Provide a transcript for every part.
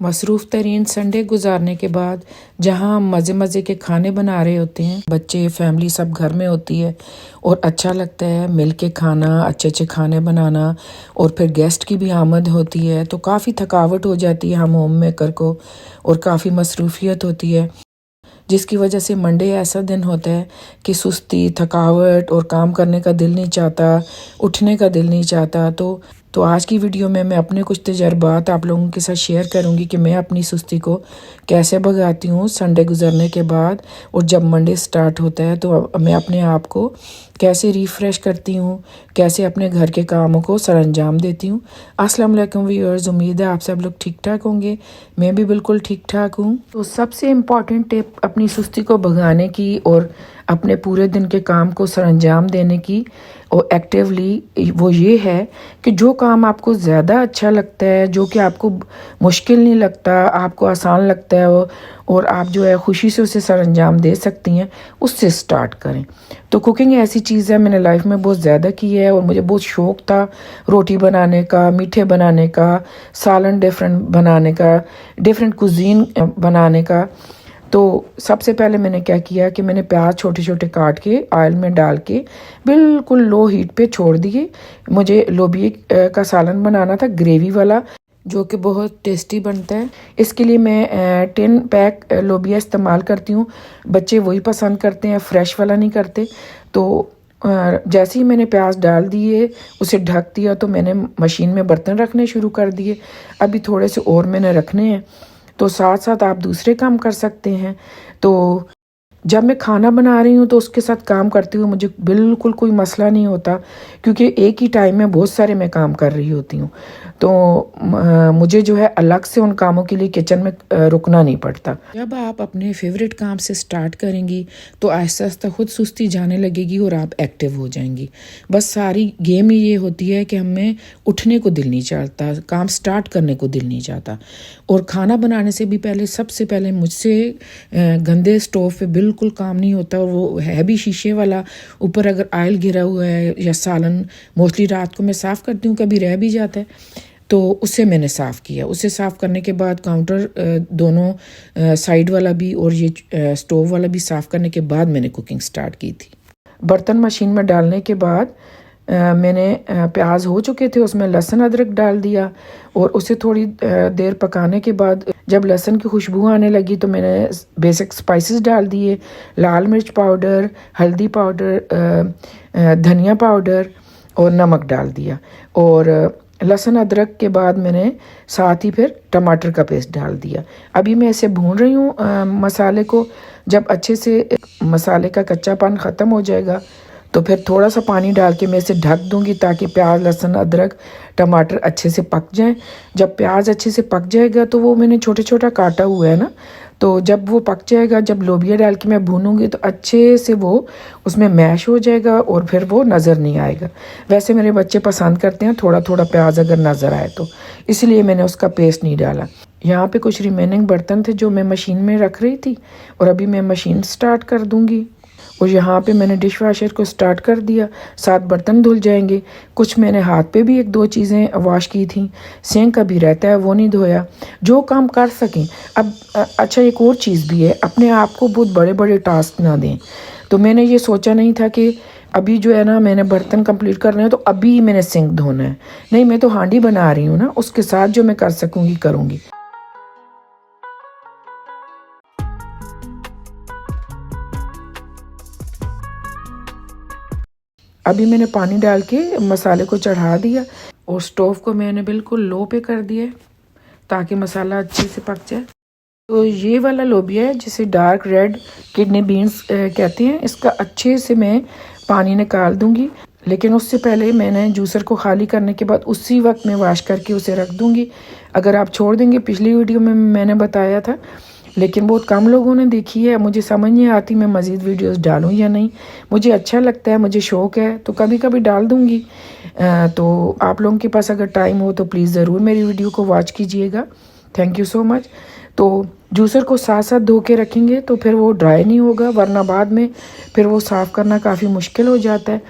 मसरूफ़ तरीन संडे गुजारने के बाद जहाँ हम मज़े मज़े के खाने बना रहे होते हैं, बच्चे फैमिली सब घर में होती है और अच्छा लगता है मिल के खाना, अच्छे अच्छे खाने बनाना। और फिर गेस्ट की भी आमद होती है तो काफ़ी थकावट हो जाती है हम होम मेकर को, और काफ़ी मसरूफियत होती है, जिसकी वजह से मंडे ऐसा दिन होता है कि सुस्ती, थकावट और काम करने का दिल नहीं चाहता, उठने का दिल नहीं चाहता। तो आज की वीडियो में मैं अपने कुछ तजर्बात आप लोगों के साथ शेयर करूंगी कि मैं अपनी सुस्ती को कैसे भगाती हूँ संडे गुजरने के बाद, और जब मंडे स्टार्ट होता है तो मैं अपने आप को कैसे रिफ़्रेश करती हूँ, कैसे अपने घर के कामों को सरअंजाम देती हूँ। अस्सलाम वालेकुम व्यूअर्स, उम्मीद है आप सब लोग ठीक ठाक होंगे। मैं भी बिल्कुल ठीक ठाक हूँ। तो सबसे इम्पॉर्टेंट टिप अपनी सुस्ती को भगाने की और अपने पूरे दिन के काम को सरअंजाम देने की और एक्टिवली, वो ये है कि जो काम आपको ज़्यादा अच्छा लगता है, जो कि आपको मुश्किल नहीं लगता, आपको आसान लगता है और आप जो है खुशी से उसे सरअंजाम दे सकती हैं, उससे स्टार्ट करें। तो कुकिंग ऐसी चीज़ है, मैंने लाइफ में बहुत ज़्यादा की है और मुझे बहुत शौक़ था रोटी बनाने का, मीठे बनाने का, सालन डिफरेंट बनाने का, डिफरेंट कुजीन बनाने का। तो सबसे पहले मैंने क्या किया कि मैंने प्याज छोटे छोटे काट के ऑयल में डाल के बिल्कुल लो हीट पे छोड़ दिए। मुझे लोबिया का सालन बनाना था, ग्रेवी वाला, जो कि बहुत टेस्टी बनता है। इसके लिए मैं 10 पैक लोबिया इस्तेमाल करती हूँ। बच्चे वही पसंद करते हैं, फ्रेश वाला नहीं करते। तो जैसे ही मैंने प्याज डाल दिए, उसे ढक दिया, तो मैंने मशीन में बर्तन रखने शुरू कर दिए। अभी थोड़े से और मैंने रखने हैं, तो साथ साथ आप दूसरे काम कर सकते हैं। तो जब मैं खाना बना रही हूँ तो उसके साथ काम करते हुए मुझे बिल्कुल कोई मसला नहीं होता, क्योंकि एक ही टाइम में बहुत सारे मैं काम कर रही होती हूँ। तो मुझे जो है अलग से उन कामों के लिए किचन में रुकना नहीं पड़ता। जब आप अपने फेवरेट काम से स्टार्ट करेंगी तो आहिस्ता आहिस्ता खुद सुस्ती जाने लगेगी और आप एक्टिव हो जाएंगी। बस सारी गेम ही ये होती है कि हमें उठने को दिल नहीं चाहता, काम स्टार्ट करने को दिल नहीं चाहता। और खाना बनाने से भी पहले, सबसे पहले मुझसे गंदे स्टोव पे बिल्कुल काम नहीं होता, और वो है भी शीशे वाला। ऊपर अगर ऑयल गिरा हुआ है या सालन मोस्टली रात को मैं साफ़ करती हूँ, कभी रह भी जाता है, तो उसे मैंने साफ़ किया। उसे साफ़ करने के बाद काउंटर दोनों साइड वाला भी और ये स्टोव वाला भी साफ़ करने के बाद मैंने कुकिंग स्टार्ट की थी। बर्तन मशीन में डालने के बाद मैंने प्याज हो चुके थे, उसमें लहसुन अदरक डाल दिया और उसे थोड़ी देर पकाने के बाद जब लहसुन की खुशबू आने लगी तो मैंने बेसिक स्पाइसेस डाल दिए। लाल मिर्च पाउडर, हल्दी पाउडर, धनिया पाउडर और नमक डाल दिया। और लहसुन अदरक के बाद मैंने साथ ही फिर टमाटर का पेस्ट डाल दिया। अभी मैं इसे भून रही हूँ मसाले को। जब अच्छे से मसाले का कच्चापन ख़त्म हो जाएगा तो फिर थोड़ा सा पानी डाल के मैं इसे ढक दूंगी, ताकि प्याज, लहसुन, अदरक, टमाटर अच्छे से पक जाएं। जब प्याज अच्छे से पक जाएगा, तो वो मैंने छोटे छोटा काटा हुआ है ना, तो जब वो पक जाएगा, जब लोबिया डाल के मैं भूनूंगी तो अच्छे से वो उसमें मैश हो जाएगा और फिर वो नज़र नहीं आएगा। वैसे मेरे बच्चे पसंद करते हैं थोड़ा थोड़ा प्याज अगर नज़र आए, तो इसलिए मैंने उसका पेस्ट नहीं डाला। यहाँ पे कुछ रिमेनिंग बर्तन थे जो मैं मशीन में रख रही थी, और अभी मैं मशीन स्टार्ट कर दूँगी। और यहाँ पे मैंने डिश वॉशर को स्टार्ट कर दिया, 7 बर्तन धुल जाएंगे। कुछ मैंने हाथ पे भी 1-2 चीज़ें वॉश की थी, सिंक का भी रहता है वो नहीं धोया। जो काम कर सकें। अब अच्छा, एक और चीज़ भी है, अपने आप को बहुत बड़े बड़े टास्क ना दें। तो मैंने ये सोचा नहीं था कि अभी जो है ना मैंने बर्तन कंप्लीट करने हैं तो अभी मैंने सिंक धोना है। नहीं, मैं तो हांडी बना रही हूँ ना, उसके साथ जो मैं कर सकूँगी करूँगी। अभी मैंने पानी डाल के मसाले को चढ़ा दिया और स्टोव को मैंने बिल्कुल लो पे कर दिया ताकि मसाला अच्छे से पक जाए। तो ये वाला लोबिया है जिसे डार्क रेड किडनी बीन्स कहते हैं, इसका अच्छे से मैं पानी निकाल दूंगी। लेकिन उससे पहले मैंने जूसर को खाली करने के बाद उसी वक्त मैं वॉश करके उसे रख दूंगी। अगर आप छोड़ देंगे, पिछली वीडियो में मैंने बताया था, लेकिन बहुत कम लोगों ने देखी है। मुझे समझ नहीं आती मैं मज़ीद वीडियोस डालूं या नहीं। मुझे अच्छा लगता है, मुझे शौक़ है, तो कभी कभी डाल दूंगी। तो आप लोगों के पास अगर टाइम हो तो प्लीज़ ज़रूर मेरी वीडियो को वॉच कीजिएगा। Thank you so much. तो जूसर को साथ साथ धो के रखेंगे तो फिर वो ड्राई नहीं होगा, वरना बाद में फिर वो साफ़ करना काफ़ी मुश्किल हो जाता है।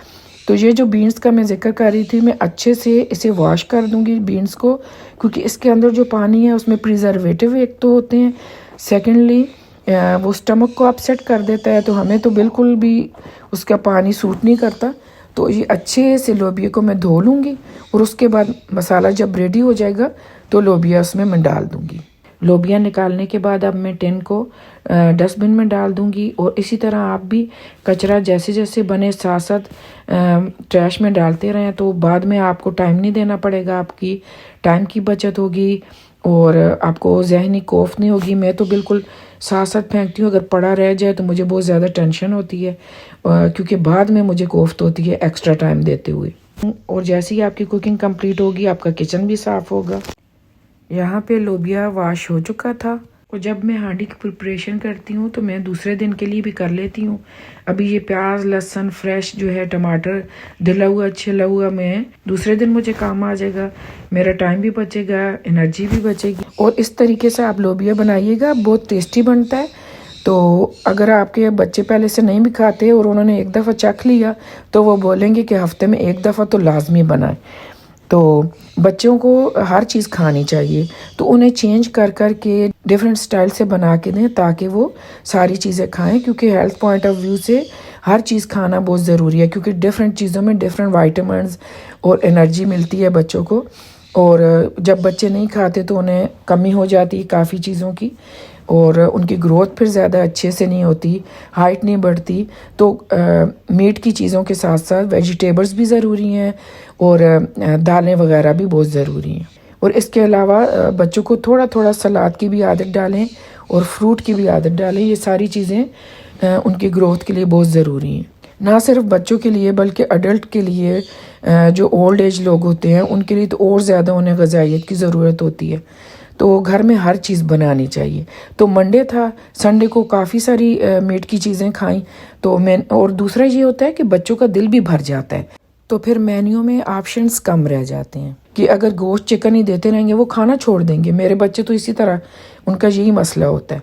तो ये जो बीन्स का मैं जिक्र कर रही थी, मैं अच्छे से इसे वॉश कर दूंगी बीन्स को, क्योंकि इसके अंदर जो पानी है उसमें प्रिजर्वेटिव एक तो होते हैं, सेकेंडली वो स्टमक को अपसेट कर देता है, तो हमें तो बिल्कुल भी उसका पानी सूट नहीं करता। तो ये अच्छे से लोबिया को मैं धो लूँगी और उसके बाद मसाला जब रेडी हो जाएगा तो लोबिया उसमें मैं डाल दूँगी। लोबिया निकालने के बाद अब मैं टिन को डस्टबिन में डाल दूँगी, और इसी तरह आप भी कचरा जैसे जैसे बने साथ साथ ट्रैश में डालते रहें, तो बाद में आपको टाइम नहीं देना पड़ेगा, आपकी टाइम की बचत होगी और आपको जहनी खौफ नहीं होगी। मैं तो बिल्कुल साथ साथ फेंकती हूँ, अगर पड़ा रह जाए तो मुझे बहुत ज़्यादा टेंशन होती है, क्योंकि बाद में मुझे कोफ्त होती है एक्स्ट्रा टाइम देते हुए। और जैसे ही आपकी कुकिंग कंप्लीट होगी आपका किचन भी साफ़ होगा। यहाँ पे लोबिया वॉश हो चुका था, और जब मैं हांडी की प्रिपरेशन करती हूँ तो मैं दूसरे दिन के लिए भी कर लेती हूँ। अभी ये प्याज लहसुन फ्रेश जो है, टमाटर धुला हुआ छिला हुआ, मैं दूसरे दिन मुझे काम आ जाएगा, मेरा टाइम भी बचेगा, एनर्जी भी बचेगी। और इस तरीके से आप लोबिया बनाइएगा, बहुत टेस्टी बनता है। तो अगर आपके बच्चे पहले से नहीं भी खाते और उन्होंने एक दफ़ा चख लिया तो वो बोलेंगे कि हफ्ते में एक दफ़ा तो लाजमी बनाए। तो बच्चों को हर चीज़ खानी चाहिए, तो उन्हें चेंज कर कर के डिफरेंट स्टाइल से बना के दें ताकि वो सारी चीज़ें खाएं, क्योंकि हेल्थ पॉइंट ऑफ व्यू से हर चीज़ खाना बहुत ज़रूरी है, क्योंकि डिफरेंट चीज़ों में डिफरेंट वाइटामिन्स और एनर्जी मिलती है बच्चों को। और जब बच्चे नहीं खाते तो उन्हें कमी हो जाती है काफ़ी चीज़ों की, और उनकी ग्रोथ फिर ज़्यादा अच्छे से नहीं होती, हाइट नहीं बढ़ती। तो मीट की चीज़ों के साथ साथ वेजिटेबल्स भी ज़रूरी हैं, और दालें वगैरह भी बहुत ज़रूरी हैं। और इसके अलावा बच्चों को थोड़ा थोड़ा सलाद की भी आदत डालें और फ्रूट की भी आदत डालें। ये सारी चीज़ें उनकी ग्रोथ के लिए बहुत ज़रूरी हैं, ना सिर्फ बच्चों के लिए बल्कि अडल्ट के लिए, जो ओल्ड एज लोग होते हैं उनके लिए तो और ज़्यादा उन्हें ग़िज़ाइयत की ज़रूरत होती है। तो घर में हर चीज़ बनानी चाहिए। तो मंडे था, संडे को काफ़ी सारी मीट की चीज़ें खाई, तो मैं, और दूसरा ये होता है कि बच्चों का दिल भी भर जाता है, तो फिर मेन्यू में ऑप्शंस कम रह जाते हैं कि अगर गोश्त चिकन ही देते रहेंगे वो खाना छोड़ देंगे। मेरे बच्चे तो इसी तरह, उनका यही मसला होता है।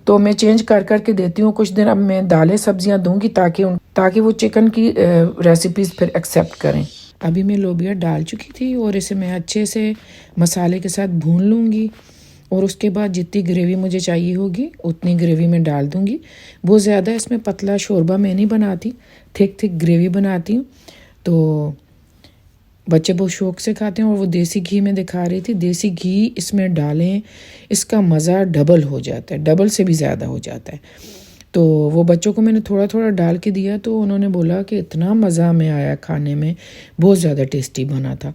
तो मैं चेंज कर कर के देती हूँ कुछ दिन। अब मैं दालें सब्जियाँ दूंगी ताकि वो चिकन की रेसिपीज़ फिर एक्सेप्ट करें। अभी मैं लोबिया डाल चुकी थी और इसे मैं अच्छे से मसाले के साथ भून लूँगी, और उसके बाद जितनी ग्रेवी मुझे चाहिए होगी उतनी ग्रेवी में डाल दूँगी। बहुत ज़्यादा इसमें पतला शोरबा मैं नहीं बनाती, थिक ग्रेवी बनाती हूँ, तो बच्चे बहुत शौक से खाते हैं। और वो देसी घी में दिखा रही थी, देसी घी इसमें डालें, इसका मज़ा डबल हो जाता है, डबल से भी ज़्यादा हो जाता है। तो वो बच्चों को मैंने थोड़ा थोड़ा डाल के दिया, तो उन्होंने बोला कि इतना मज़ा में आया खाने में, बहुत ज़्यादा टेस्टी बना था।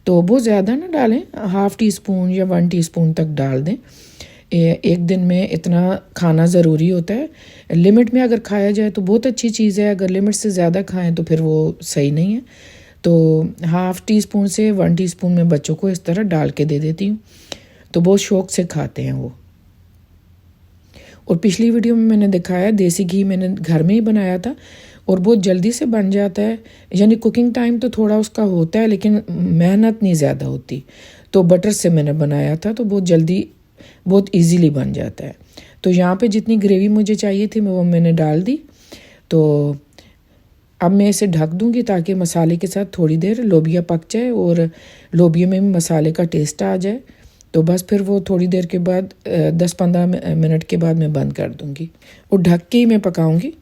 तो बहुत ज़्यादा ना डालें, हाफ़ टी स्पून या 1 टीस्पून तक डाल दें। एक दिन में इतना खाना ज़रूरी होता है। लिमिट में अगर खाया जाए तो बहुत अच्छी चीज़ है, अगर लिमिट से ज़्यादा खाएं तो फिर वो सही नहीं है। तो हाफ़ टी स्पून से 1 टीस्पून में बच्चों को इस तरह डाल के दे देती हूँ, तो बहुत शौक़ से खाते हैं वो। और पिछली वीडियो में मैंने दिखाया देसी घी मैंने घर में ही बनाया था और बहुत जल्दी से बन जाता है, यानी कुकिंग टाइम तो थोड़ा उसका होता है लेकिन मेहनत नहीं ज़्यादा होती। तो बटर से मैंने बनाया था तो बहुत जल्दी, बहुत इजीली बन जाता है। तो यहाँ पे जितनी ग्रेवी मुझे चाहिए थी वो मैंने डाल दी। तो अब मैं इसे ढक दूँगी ताकि मसाले के साथ थोड़ी देर लोबिया पक जाए और लोबिया में भी मसाले का टेस्ट आ जाए। तो बस फिर वो थोड़ी देर के बाद 10-15 मिनट के बाद मैं बंद कर दूँगी और ढक के ही मैं पकाऊँगी।